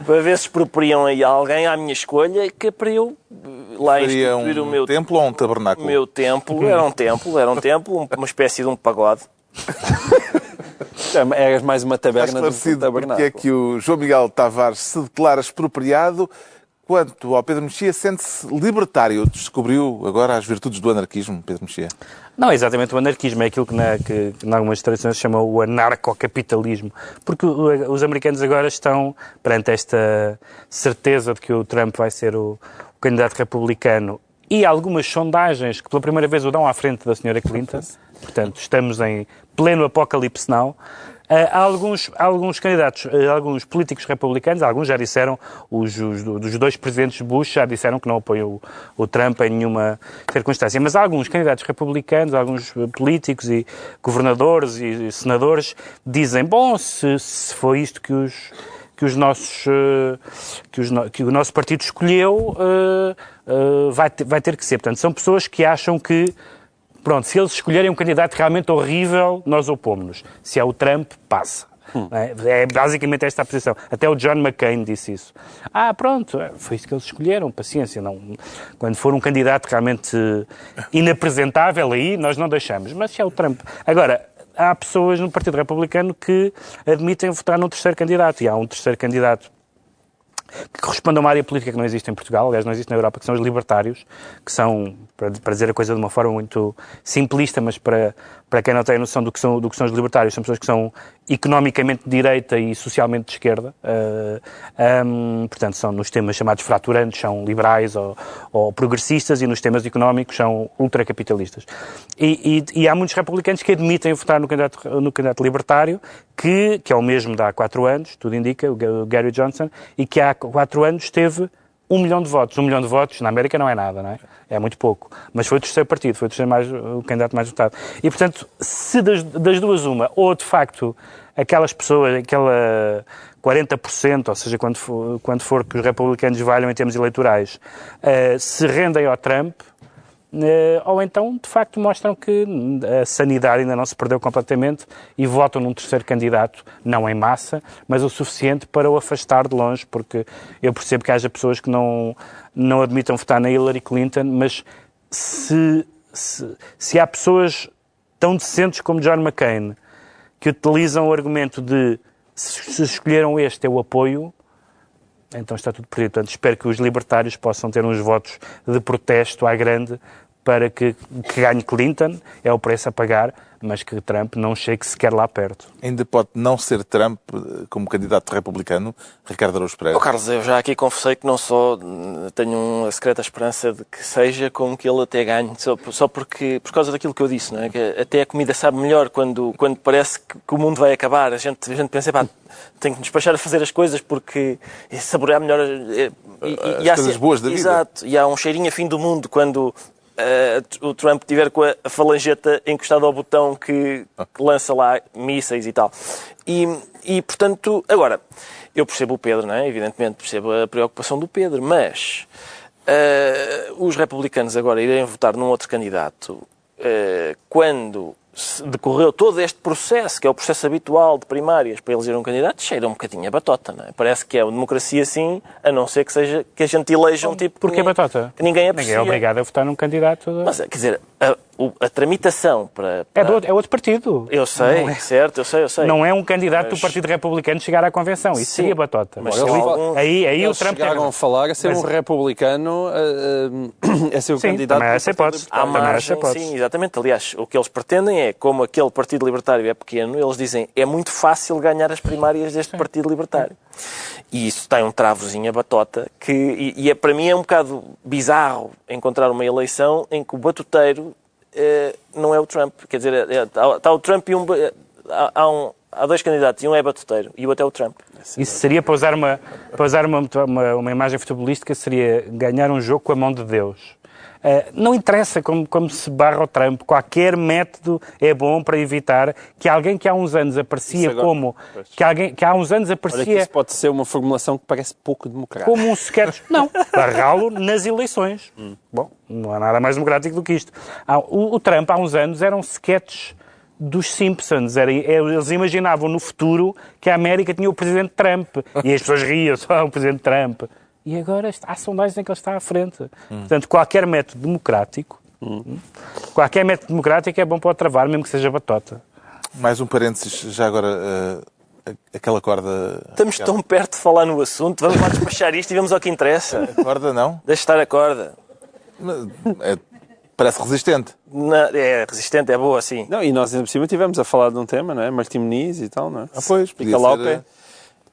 para ver se expropriam aí alguém à minha escolha, que é para eu lá instituir o meu... templo ou um tabernáculo? O meu templo. Era um templo, uma espécie de um pagode. Eras mais uma Está taberna do esclarecido porque tabernáculo. é que o João Miguel Tavares se declara expropriado. Quanto ao Pedro Mexia, sente-se libertário. Descobriu agora as virtudes do anarquismo, Pedro Mexia. Não é exatamente o anarquismo, é aquilo que em algumas tradições se chama o anarcocapitalismo. Porque os americanos agora estão perante esta certeza de que o Trump vai ser o candidato republicano e algumas sondagens que pela primeira vez o dão à frente da senhora Clinton. Portanto, estamos em pleno apocalipse now. Há alguns candidatos, alguns políticos republicanos, alguns já disseram, dos dois presidentes Bush já disseram que não apoiam o Trump em nenhuma circunstância. Mas há alguns candidatos republicanos, alguns políticos e governadores e senadores dizem, bom, se foi isto que o nosso partido escolheu, vai ter que ser. Portanto, são pessoas que acham que pronto, se eles escolherem um candidato realmente horrível, nós opomos-nos. Se é o Trump, passa. É basicamente esta a posição. Até o John McCain disse isso. Pronto, foi isso que eles escolheram, paciência. Não. Quando for um candidato realmente inapresentável, aí nós não deixamos. Mas se é o Trump... Agora, há pessoas no Partido Republicano que admitem votar num terceiro candidato. E há um terceiro candidato que corresponde a uma área política que não existe em Portugal, aliás, não existe na Europa, que são os libertários, que são, para dizer a coisa de uma forma muito simplista, mas para quem não tem a noção do que são os libertários, são pessoas que são economicamente de direita e socialmente de esquerda, portanto, são nos temas chamados fraturantes, são liberais ou progressistas, e nos temas económicos são ultracapitalistas. E há muitos republicanos que admitem votar no candidato libertário, que é o mesmo de há 4 anos, tudo indica, o Gary Johnson, e que há 4 anos teve 1 milhão de votos. 1 milhão de votos na América não é nada, não é? É muito pouco. Mas foi o terceiro partido, foi o candidato mais votado. E, portanto, se das duas uma, ou de facto aquelas pessoas, aquela 40%, ou seja, quando for que os republicanos valham em termos eleitorais, se rendem ao Trump, ou então, de facto, mostram que a sanidade ainda não se perdeu completamente e votam num terceiro candidato, não em massa, mas o suficiente para o afastar de longe, porque eu percebo que haja pessoas que não admitam votar na Hillary Clinton, mas se há pessoas tão decentes como John McCain que utilizam o argumento de se escolheram este, eu apoio, então está tudo perdido. Portanto, espero que os libertários possam ter uns votos de protesto à grande para que ganhe Clinton, é o preço a pagar, mas que Trump não chegue sequer lá perto. Ainda pode não ser Trump como candidato republicano, Ricardo Araújo Pereira? Carlos, eu já aqui confessei que não só tenho uma secreta esperança de que seja, como que ele até ganhe, só porque, por causa daquilo que eu disse, não é? Que até a comida sabe melhor quando parece que o mundo vai acabar. A gente pensa, tem que despachar a fazer as coisas porque saborear melhor as coisas boas da vida. Exato, e há um cheirinho a fim do mundo quando o Trump estiver com a falangeta encostada ao botão que lança lá mísseis e tal. E, portanto, agora, eu percebo o Pedro, não é? Evidentemente, percebo a preocupação do Pedro, mas os republicanos agora irem votar num outro candidato quando decorreu todo este processo, que é o processo habitual de primárias para eleger um candidato, cheira um bocadinho a batota, não é? Parece que é uma democracia assim, a não ser que a gente eleja um tipo Porquê batota? Que ninguém aprecia. Ninguém é obrigado a votar num candidato. Mas, quer dizer, a tramitação para... É outro partido. Eu sei, certo, eu sei. Não é um candidato do Partido Republicano chegar à convenção. Isso Sim, seria batota. mas aí o Trump chegaram a falar a ser um republicano a ser o candidato. Também essa hipótese. À margem, sim, exatamente. Aliás, o que eles pretendem é, como aquele Partido Libertário é pequeno, eles dizem é muito fácil ganhar as primárias deste Partido Libertário. E isso tem um travozinho a batota que, para mim é um bocado bizarro encontrar uma eleição em que o batuteiro não é o Trump. Quer dizer, está o Trump e há 2 candidatos e um é batuteiro e o outro é o Trump. Isso seria, para usar uma imagem futebolística, seria ganhar um jogo com a mão de Deus. Não interessa como se barra o Trump, qualquer método é bom para evitar que alguém que há uns anos aparecia que há uns anos aparecia... Olha que isso pode ser uma formulação que parece pouco democrática. Como um sketch. Não, barrá-lo nas eleições. Bom, não há nada mais democrático do que isto. O Trump, há uns anos, eram sketches dos Simpsons. Eles imaginavam no futuro que a América tinha o presidente Trump. E as pessoas riam só o presidente Trump. E agora há sondagens em que ele está à frente. Portanto, qualquer método democrático é bom para o travar, mesmo que seja batota. Mais um parênteses, já agora, aquela corda... Estamos tão perto de falar no assunto, vamos lá despachar isto e vamos ao que interessa. Corda não? Deixa estar a corda. Parece resistente. Não, é resistente, é boa, sim. Não, e nós ainda por cima estivemos a falar de um tema, não é? Martim Muniz e tal, não é? Pois, Fica lá ao pé.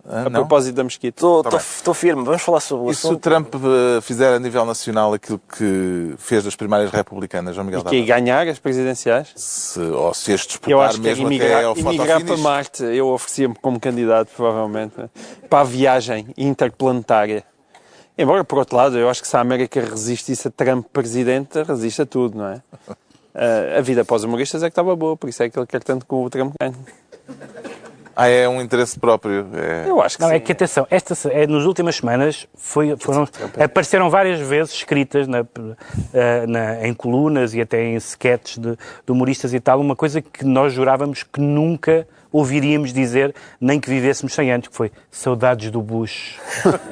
A não? propósito da Mesquita. Estou firme, vamos falar sobre o E se o assunto. Trump fizer a nível nacional aquilo que fez das primárias republicanas, João Miguel Que é ganhar as presidenciais? ou se as disputar Eu acho que é mesmo até ao emigrar para fotofinish? Marte. Eu oferecia-me como candidato, provavelmente, para a viagem interplanetária. Embora, por outro lado, eu acho que se a América resistisse a Trump presidente, resiste a tudo, não é? A vida após humoristas é que estava boa, por isso é que ele quer tanto que o Trump ganhe. É um interesse próprio. Eu acho que Não, sim. é que atenção, nas últimas semanas apareceram várias vezes escritas em colunas e até em sketches de humoristas e tal, uma coisa que nós jurávamos que nunca ouviríamos dizer, nem que vivêssemos 100 anos, que foi saudades do Bush.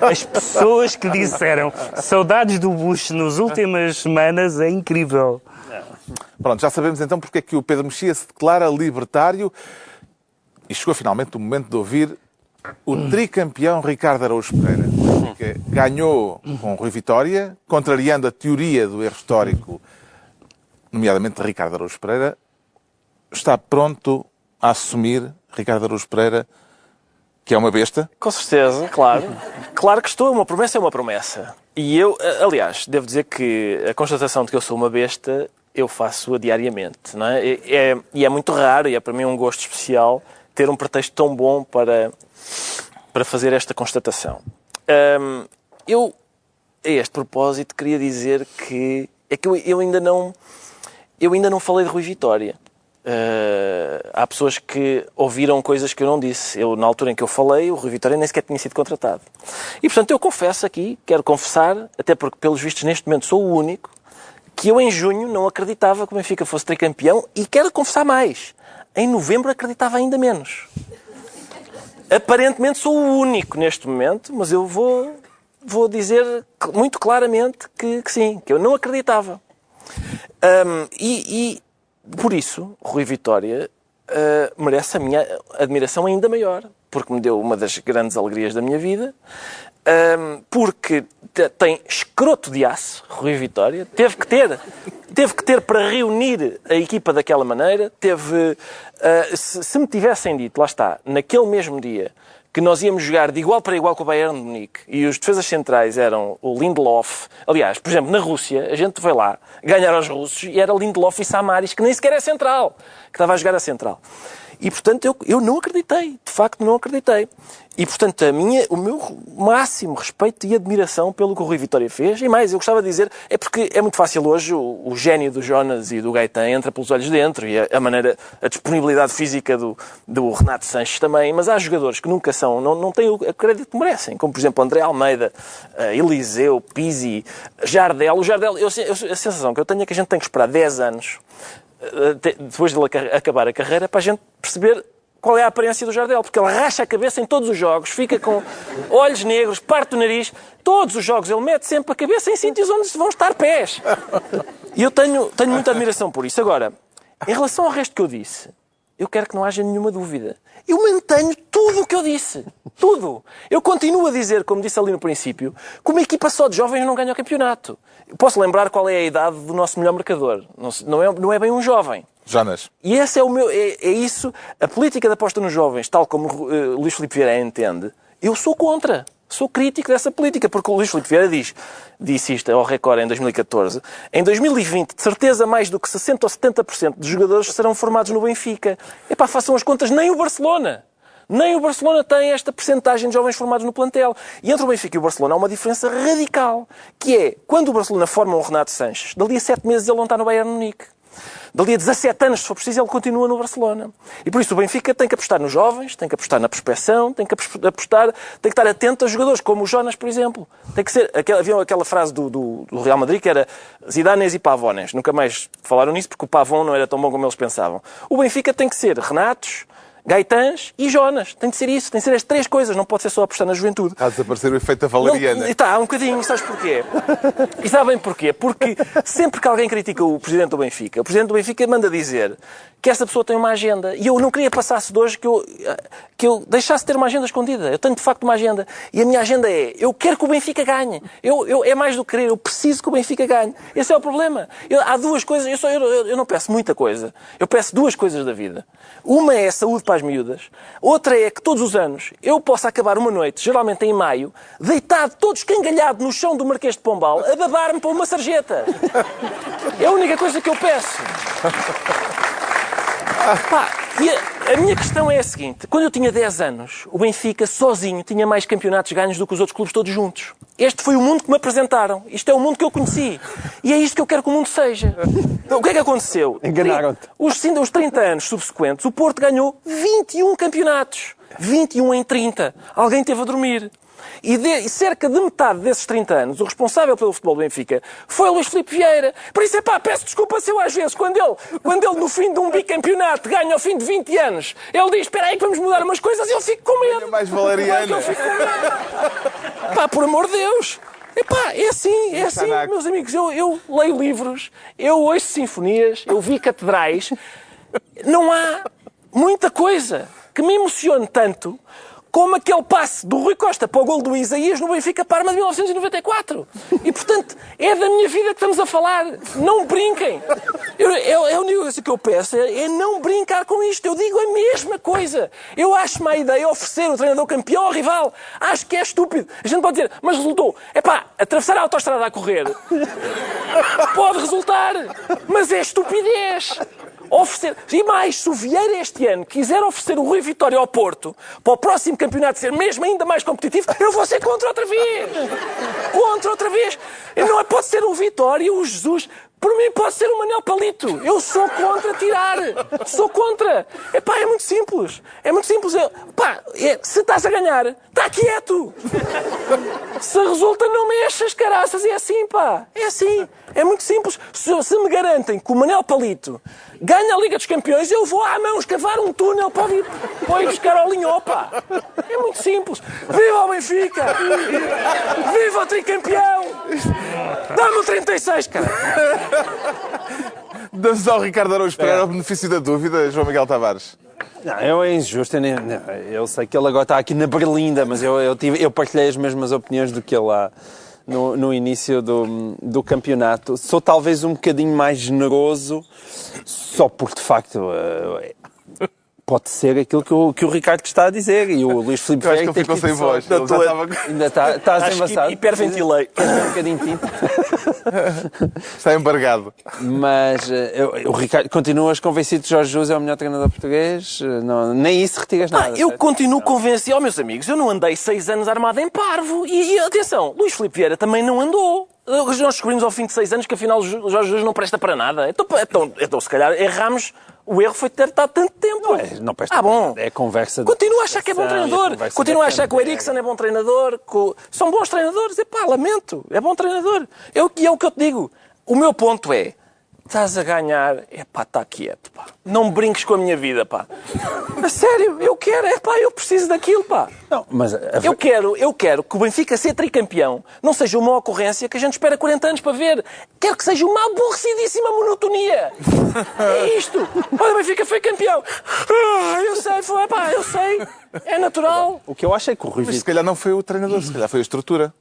As pessoas que disseram saudades do Bush nas últimas semanas é incrível. Pronto, já sabemos então porque é que o Pedro Mexia se declara libertário. E chegou finalmente o momento de ouvir o tricampeão Ricardo Araújo Pereira. Que ganhou com Rui Vitória, contrariando a teoria do erro histórico, nomeadamente de Ricardo Araújo Pereira. Está pronto a assumir, Ricardo Araújo Pereira, que é uma besta? Com certeza, claro. Claro que estou, uma promessa é uma promessa. E eu, aliás, devo dizer que a constatação de que eu sou uma besta, eu faço-a diariamente, não é? E é muito raro, e é para mim um gosto especial, ter um pretexto tão bom para fazer esta constatação. Eu, a este propósito, queria dizer que eu ainda não falei de Rui Vitória. Há pessoas que ouviram coisas que eu não disse. Na altura em que eu falei, o Rui Vitória nem sequer tinha sido contratado. E, portanto, eu confesso aqui, quero confessar, até porque, pelos vistos, neste momento sou o único, que eu, em junho, não acreditava que o Benfica fosse tricampeão e quero confessar mais. Em novembro acreditava ainda menos. Aparentemente sou o único neste momento, mas eu vou dizer muito claramente que sim, que eu não acreditava. Por isso, Rui Vitória merece a minha admiração ainda maior, porque me deu uma das grandes alegrias da minha vida, porque tem escroto de aço, Rui Vitória, teve que ter para reunir a equipa daquela maneira, se me tivessem dito, lá está, naquele mesmo dia, que nós íamos jogar de igual para igual com o Bayern de Munique e os defesas centrais eram o Lindelof. Aliás, por exemplo, na Rússia, a gente foi lá ganhar aos russos e era Lindelof e Samaris, que nem sequer é central, que estava a jogar a central. E, portanto, eu não acreditei. De facto, não acreditei. E, portanto, o meu máximo respeito e admiração pelo que o Rui Vitória fez. E mais, eu gostava de dizer, é porque é muito fácil hoje, o gênio do Jonas e do Gaetan entra pelos olhos dentro e a disponibilidade física do Renato Sanches também. Mas há jogadores que nunca não têm o crédito que merecem. Como, por exemplo, André Almeida, Eliseu, Pizzi, Jardel. O Jardel, a sensação que eu tenho é que a gente tem que esperar 10 anos depois de ele acabar a carreira para a gente perceber qual é a aparência do Jardel, porque ele racha a cabeça em todos os jogos, fica com olhos negros, parte do nariz, todos os jogos ele mete sempre a cabeça em sítios onde vão estar pés. E eu tenho muita admiração por isso. Agora, em relação ao resto que eu disse, eu quero que não haja nenhuma dúvida. Eu mantenho tudo o que eu disse. Tudo. Eu continuo a dizer, como disse ali no princípio, que uma equipa só de jovens não ganha o campeonato. Eu posso lembrar qual é a idade do nosso melhor marcador. Não é bem um jovem. Jonas. E esse é isso. A política de aposta nos jovens, tal como Luís Filipe Vieira entende, eu sou contra. Sou crítico dessa política, porque o Luís Filipe Vieira disse isto ao Record em 2014. Em 2020, de certeza, mais do que 60% ou 70% dos jogadores serão formados no Benfica. Epá, façam as contas, nem o Barcelona tem esta percentagem de jovens formados no plantel. E entre o Benfica e o Barcelona há uma diferença radical, que é, quando o Barcelona forma um Renato Sanches, dali a 7 meses ele não está no Bayern de Munique. Dali a 17 anos, se for preciso, ele continua no Barcelona. E por isso o Benfica tem que apostar nos jovens, tem que apostar na prospecção, tem que estar atento a jogadores como o Jonas, por exemplo. Tem que ser, havia aquela frase do Real Madrid que era Zidanes e Pavones. Nunca mais falaram nisso porque o Pavon não era tão bom como eles pensavam. O Benfica tem que ser Renatos, Gaetãs e Jonas. Tem de ser isso, tem de ser as 3 coisas, não pode ser só apostar na juventude. Está a desaparecer o efeito da valeriana. Está, um bocadinho, sabes porquê? E sabem porquê? Porque sempre que alguém critica o Presidente do Benfica manda dizer que essa pessoa tem uma agenda. E eu não queria passar-se de hoje que eu deixasse de ter uma agenda escondida. Eu tenho, de facto, uma agenda. E a minha agenda é, eu quero que o Benfica ganhe. É mais do que querer, eu preciso que o Benfica ganhe. Esse é o problema. Há duas coisas, eu não peço muita coisa. Eu peço duas coisas da vida. Uma é saúde para as miúdas. Outra é que todos os anos eu possa acabar uma noite, geralmente em maio, deitado, todo escangalhado no chão do Marquês de Pombal, a babar-me para uma sarjeta. É a única coisa que eu peço. Pá, e a minha questão é a seguinte. Quando eu tinha 10 anos, o Benfica sozinho tinha mais campeonatos ganhos do que os outros clubes todos juntos. Este foi o mundo que me apresentaram. Isto é o mundo que eu conheci. E é isto que eu quero que o mundo seja. Então, o que é que aconteceu? Enganaram-te. Os 30 anos subsequentes, o Porto ganhou 21 campeonatos. 21 em 30. Alguém teve a dormir. E cerca de metade desses 30 anos, o responsável pelo futebol do Benfica foi o Luís Filipe Vieira. Por isso, peço desculpa se eu às vezes, quando ele no fim de um bicampeonato ganha ao fim de 20 anos, ele diz, espera aí que vamos mudar umas coisas, e eu fico com medo. É mais valeriana. Eu fico com medo. Pá, por amor de Deus. É assim, meus amigos. Eu leio livros, eu ouço sinfonias, eu vi catedrais. Não há muita coisa que me emocione tanto como aquele passe do Rui Costa para o golo do Isaías no Benfica Parma de 1994. E, portanto, é da minha vida que estamos a falar. Não brinquem. A única coisa que eu peço é não brincar com isto. Eu digo a mesma coisa. Eu acho má ideia oferecer o treinador campeão ao rival. Acho que é estúpido. A gente pode dizer, mas resultou. Atravessar a autoestrada a correr pode resultar, mas é estupidez. Oferecer. E mais, se o Vieira este ano quiser oferecer o Rui Vitória ao Porto para o próximo campeonato ser mesmo ainda mais competitivo, eu vou ser contra outra vez. Contra outra vez. Não pode ser o Vitória, o Jesus. Por mim pode ser o Manel Palito. Eu sou contra tirar. Sou contra. É muito simples. É muito simples. Se estás a ganhar, está quieto. Se resulta, não mexas, caraças. É assim, pá. É assim. É muito simples. Se me garantem que o Manel Palito ganha a Liga dos Campeões, eu vou à mão escavar um túnel para ir buscar ao Linhó, pá. É muito simples. Viva o Benfica! Viva o tricampeão! Dá-me o 36, cara! Damos ao Ricardo Araújo Pereira o benefício da dúvida, João Miguel Tavares. Não, é injusto. Eu sei que ele agora está aqui na Berlinda, mas eu partilhei as mesmas opiniões do que ele lá no início do campeonato. Sou talvez um bocadinho mais generoso, só porque, de facto, pode ser aquilo que o Ricardo está a dizer. E o Luís Filipe Vieira ficou sem voz. Ainda estás embaçado. Hiperventilei. Um bocadinho de tinta. Está embargado. Mas o Ricardo, continuas convencido que Jorge Jesus é o melhor treinador português? Não, nem isso retiras nada. Eu continuo convencido. Meus amigos, eu não andei 6 anos armado em parvo. E atenção, Luís Filipe Vieira também não andou. Nós descobrimos ao fim de 6 anos que afinal o Jorge Jesus não presta para nada. Então se calhar erramos. O erro foi ter estado tanto tempo. Não presta bom. É conversa. Continuo a achar que é bom treinador. Continuo a achar que o Eriksen é bom treinador. São bons treinadores. Lamento. É bom treinador. E é o que eu te digo. O meu ponto é, estás a ganhar, está quieto, pá. Não brinques com a minha vida, pá. A sério, eu quero, eu preciso daquilo, pá. Não, mas eu quero que o Benfica ser tricampeão não seja uma ocorrência que a gente espera 40 anos para ver. Quero que seja uma aborrecidíssima monotonia. É isto. Olha, o Benfica foi campeão. Eu sei. É natural. o que eu acho é que o Rui Mas se calhar não foi o treinador, se calhar foi a estrutura.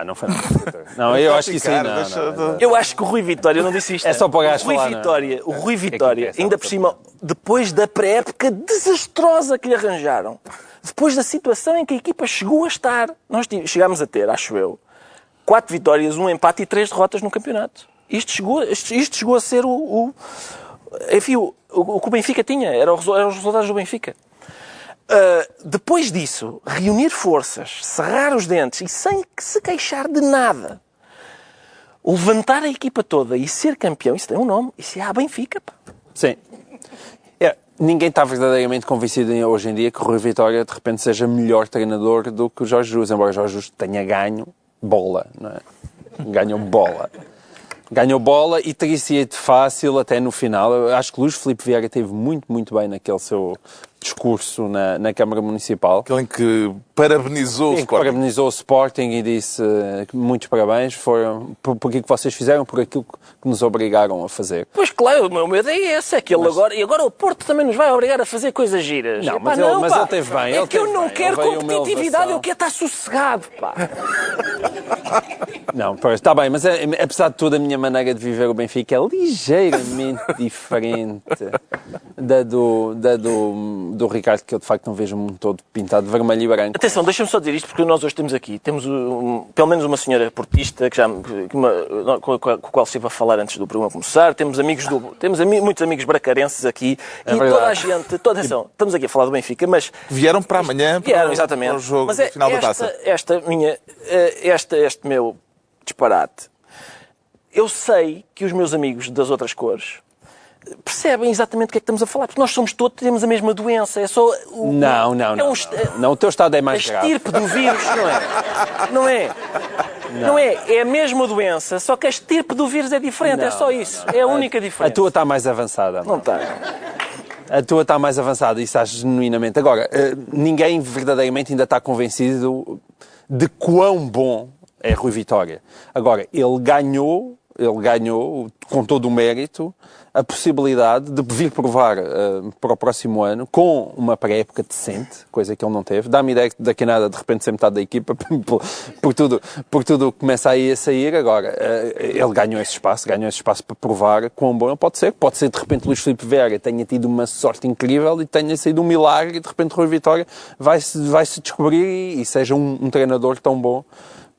Não foi nada. Não, eu acho que isso aí não. Eu acho que o Rui Vitória, eu não disse isto. É só para o gajo falar, O Rui Vitória, ainda por cima, depois da pré-época desastrosa que lhe arranjaram, depois da situação em que a equipa chegou a estar, nós chegámos a ter, acho eu, 4 vitórias, 1 empate e 3 derrotas no campeonato. Isto chegou a ser enfim, o que o Benfica tinha, eram os resultados do Benfica. Depois disso, reunir forças, cerrar os dentes e sem se queixar de nada, levantar a equipa toda e ser campeão, isso tem um nome, isso é a Benfica, pá. Sim. Ninguém está verdadeiramente convencido hoje em dia que o Rui Vitória de repente seja melhor treinador do que o Jorge Jesus, embora o Jorge Jesus tenha ganho bola, não é? Ganhou bola e teria sido fácil até no final. Eu acho que o Luís Filipe Vieira esteve muito, muito bem naquele seu discurso na Câmara Municipal. Aquele em que parabenizou o Em que Sporting. parabenizou o Sporting e disse muitos parabéns por aquilo que vocês fizeram, por aquilo que nos obrigaram a fazer. Pois claro, o meu medo é esse, é que ele agora... E agora o Porto também nos vai obrigar a fazer coisas giras. Não, Epá, mas ele pá. teve bem. É ele que eu teve não bem. quero Houve aí uma competitividade, elevação. eu quero estar sossegado, pá. Não, pois, está bem, mas apesar de tudo, a minha maneira de viver o Benfica é ligeiramente diferente da do Ricardo, que eu de facto não vejo um todo pintado de vermelho e branco. Atenção, deixa-me só dizer isto, porque nós hoje temos aqui, temos pelo menos uma senhora portista com a qual estive a falar antes do programa começar, temos muitos amigos bracarenses aqui, e verdade. toda a gente, atenção, estamos aqui a falar do Benfica, mas... Vieram para amanhã para, exatamente. para o jogo Mas do final da taça. Este meu disparate, eu sei que os meus amigos das outras cores percebem exatamente o que é que estamos a falar, porque nós somos todos, temos a mesma doença, é só... Não, o teu estado é A mais grave. estirpe do vírus, não é? Não é? É a mesma doença, só que a estirpe do vírus é diferente, é só isso. É a única diferença. A tua está mais avançada. Não está. A tua está mais avançada, isso acho genuinamente. Agora, ninguém verdadeiramente ainda está convencido de quão bom é Rui Vitória. Agora, ele ganhou com todo o mérito a possibilidade de vir provar para o próximo ano com uma pré-época decente, coisa que ele não teve. Dá-me ideia que daqui a nada de repente ser metade da equipa por tudo que começa aí a sair. Agora, ele ganhou esse espaço para provar quão bom ele pode ser de repente Luís Filipe Vieira tenha tido uma sorte incrível e tenha sido um milagre e de repente Rui Vitória vai-se descobrir e seja um treinador tão bom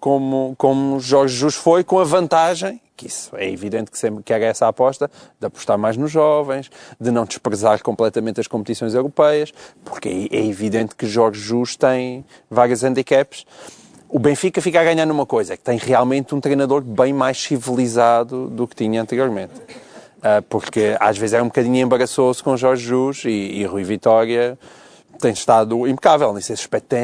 como Jorge Jesus foi, com a vantagem, que isso é evidente que sempre que era essa a aposta, de apostar mais nos jovens, de não desprezar completamente as competições europeias, porque é evidente que Jorge Jesus tem vários handicaps. O Benfica fica a ganhar numa coisa, é que tem realmente um treinador bem mais civilizado do que tinha anteriormente. Porque às vezes é um bocadinho embaraçoso com Jorge Jesus e Rui Vitória tem estado impecável nesse aspecto.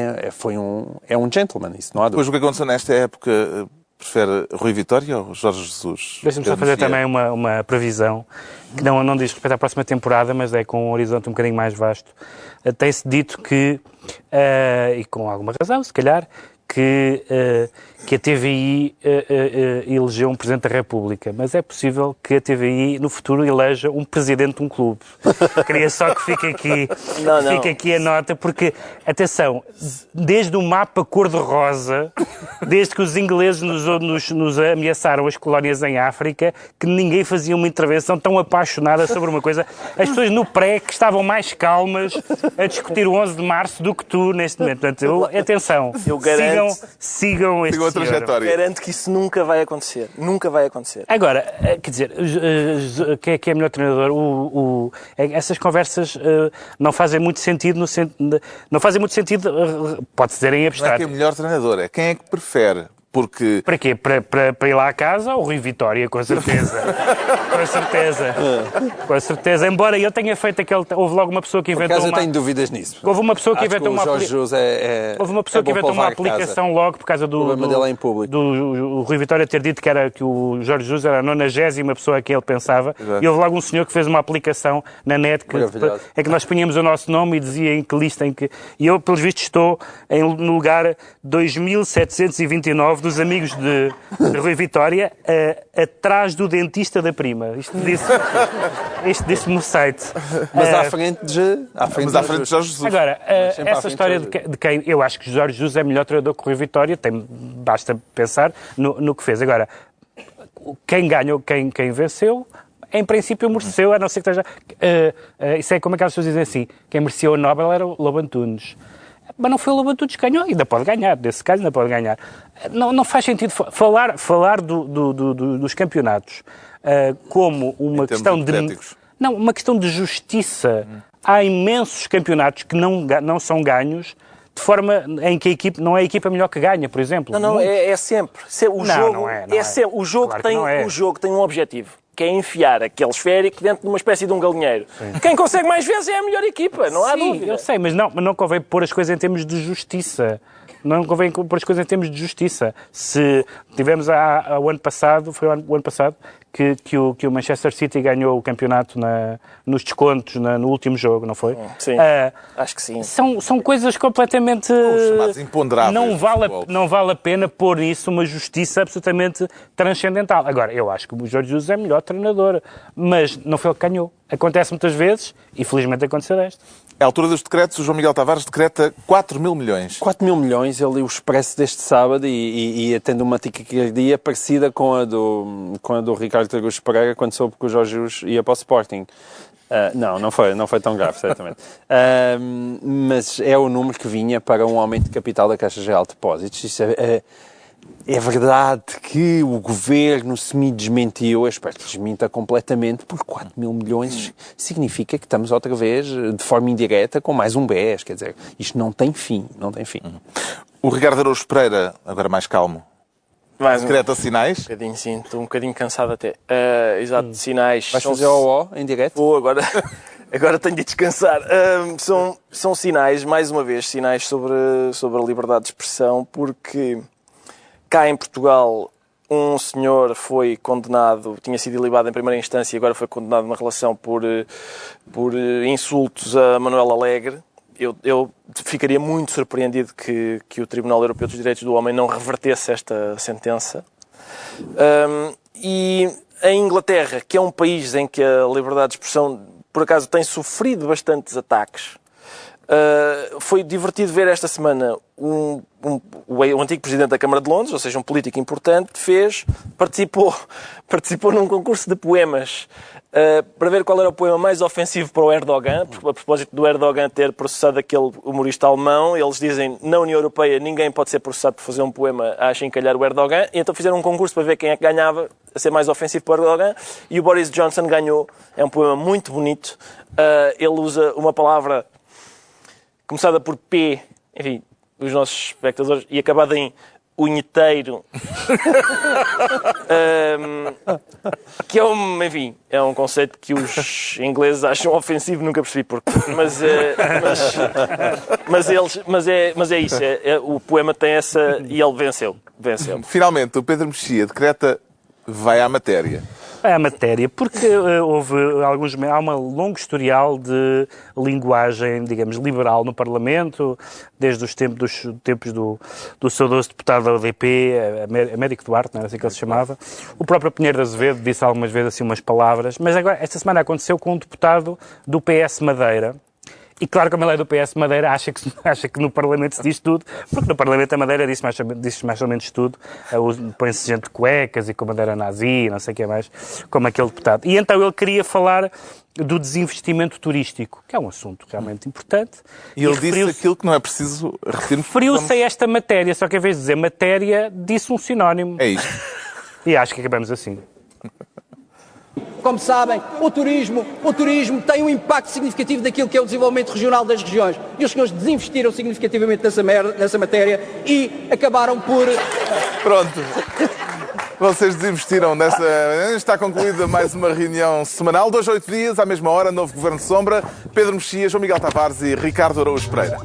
É um gentleman, isso não há dúvida. Depois o que aconteceu nesta época, prefere Rui Vitória ou Jorge Jesus? Deixa-me só fazer também uma previsão, que não diz respeito à próxima temporada, mas é com um horizonte um bocadinho mais vasto. Tem-se dito que, e com alguma razão, se calhar, que a TVI elegeu um Presidente da República, mas é possível que a TVI no futuro eleja um Presidente de um clube. Queria só que fique aqui a nota, porque, atenção, desde o mapa cor-de-rosa, desde que os ingleses nos ameaçaram as colónias em África, que ninguém fazia uma intervenção tão apaixonada sobre uma coisa. As pessoas no pré que estavam mais calmas a discutir o 11 de março do que tu neste momento. Portanto, atenção, eu garanto, sigam este senhor. Garanto que isso nunca vai acontecer. Nunca vai acontecer. Agora, quer dizer, quem é melhor treinador? Essas conversas não fazem muito sentido. Não fazem muito sentido, pode-se dizer em Não é abstrato. quem é o melhor treinador, é quem é que prefere. Porque... Para quê? Para ir lá à casa? O Rui Vitória, com certeza. Com certeza. Embora eu tenha feito houve logo uma pessoa que Por inventou acaso eu tenho dúvidas nisso. Houve uma pessoa que inventou uma Houve uma pessoa que inventou uma aplicação logo por causa do problema dele é em público. do Rui Vitória ter dito que o Jorge Jesus era a 90ª pessoa que ele pensava. Exato. E houve logo um senhor que fez uma aplicação na net em que nós punhamos o nosso nome e dizia em que lista e eu, pelos vistos, estou no lugar 2729 dos amigos de Rui Vitória, atrás do dentista da prima. Isto disse-me no site. Mas à frente de Jorge Jesus. Agora, sempre à essa frente história de de quem eu acho que Jorge Jesus é melhor treinador que o Rui Vitória, basta pensar no que fez. Agora, quem ganhou, quem venceu, em princípio mereceu, a não ser que esteja... isso é como aquelas pessoas dizem assim, quem mereceu a Nobel era o Lobo Antunes. Mas não foi o Lobo Antunes que ganhou, ainda pode ganhar, nesse caso ainda pode ganhar. Não faz sentido falar dos campeonatos como uma questão de... Não, uma questão de justiça. Há imensos campeonatos que não são ganhos de forma em que a equipe não é a equipa melhor que ganha, por exemplo. Não, é sempre. O jogo tem um objetivo, que é enfiar aquele esférico dentro de uma espécie de um galinheiro. Sim. Quem consegue mais vezes é a melhor equipa, não há dúvida. Eu sei, mas não convém pôr as coisas em termos de justiça. não convém pôr as coisas em termos de justiça. Se tivemos o ano passado, foi o ano passado, que o Manchester City ganhou o campeonato nos descontos no último jogo, não foi? Sim, acho que sim. São coisas completamente... Os chamados imponderáveis. Não vale a pena pôr nisso uma justiça absolutamente transcendental. Agora, eu acho que o Jorge Jesus é melhor treinador, mas não foi ele que ganhou. Acontece muitas vezes e felizmente aconteceu desta. À altura dos decretos, o João Miguel Tavares decreta 4 mil milhões. 4 mil milhões, eu li o Expresso deste sábado e tendo uma taquicardia parecida com a do Ricardo Araújo Pereira quando soube que o Jorge Jesus ia para o Sporting. Não foi tão grave, certamente. Mas é o número que vinha para um aumento de capital da Caixa Geral de Depósitos. Isso é verdade que o governo se me desmentiu, eu espero que desminta completamente, porque 4 mil milhões significa que estamos outra vez, de forma indireta, com mais um BES. Quer dizer, isto não tem fim. O Ricardo Araújo Pereira, agora mais calmo, decreta sinais. Um bocadinho, sim. Estou um bocadinho cansado até. Exato, sinais. Vais fazer o em direto? Vou agora. Agora tenho de descansar. São sinais, mais uma vez, sinais sobre a liberdade de expressão, porque cá em Portugal um senhor foi condenado, tinha sido ilibado em primeira instância e agora foi condenado numa relação por insultos a Manuel Alegre. Eu ficaria muito surpreendido que o Tribunal Europeu dos Direitos do Homem não revertesse esta sentença. E a Inglaterra, que é um país em que a liberdade de expressão, por acaso, tem sofrido bastantes ataques, foi divertido ver esta semana o antigo presidente da Câmara de Londres, ou seja, um político importante, participou num concurso de poemas para ver qual era o poema mais ofensivo para o Erdogan, a propósito do Erdogan ter processado aquele humorista alemão. Eles dizem, na União Europeia ninguém pode ser processado por fazer um poema a achincalhar o Erdogan, e então fizeram um concurso para ver quem é que ganhava a ser mais ofensivo para o Erdogan, e o Boris Johnson ganhou. É um poema muito bonito. Ele usa uma palavra começada por P, enfim, os nossos espectadores, e acabada em unheteiro, que é um conceito que os ingleses acham ofensivo, nunca percebi porquê, mas é isso, o poema tem essa, e ele venceu. Finalmente, o Pedro Mexia decreta vai à matéria. É a matéria, porque há um longo historial de linguagem, digamos, liberal no Parlamento, desde os tempos do saudoso deputado da UDP, Américo Duarte, não era assim que ele se chamava. O próprio Pinheiro de Azevedo disse algumas vezes assim umas palavras, mas agora, esta semana aconteceu com um deputado do PS Madeira. E claro, como ele é do PS Madeira, acha que no Parlamento se diz tudo, porque no Parlamento a Madeira diz mais ou menos tudo. Põe-se gente de cuecas e com bandeira nazi, não sei o que mais, como aquele deputado. E então ele queria falar do desinvestimento turístico, que é um assunto realmente importante. E ele disse aquilo que não é preciso repetir. Referiu-se a esta matéria, só que em vez de dizer matéria, disse um sinónimo. É isto. E acho que acabamos assim. Como sabem, o turismo tem um impacto significativo daquilo que é o desenvolvimento regional das regiões. E os senhores desinvestiram significativamente nessa matéria e acabaram por... Pronto. Vocês desinvestiram nessa... Está concluída mais uma reunião semanal. 2 a 8 dias, à mesma hora, novo Governo de Sombra. Pedro Mexia, João Miguel Tavares e Ricardo Araújo Pereira.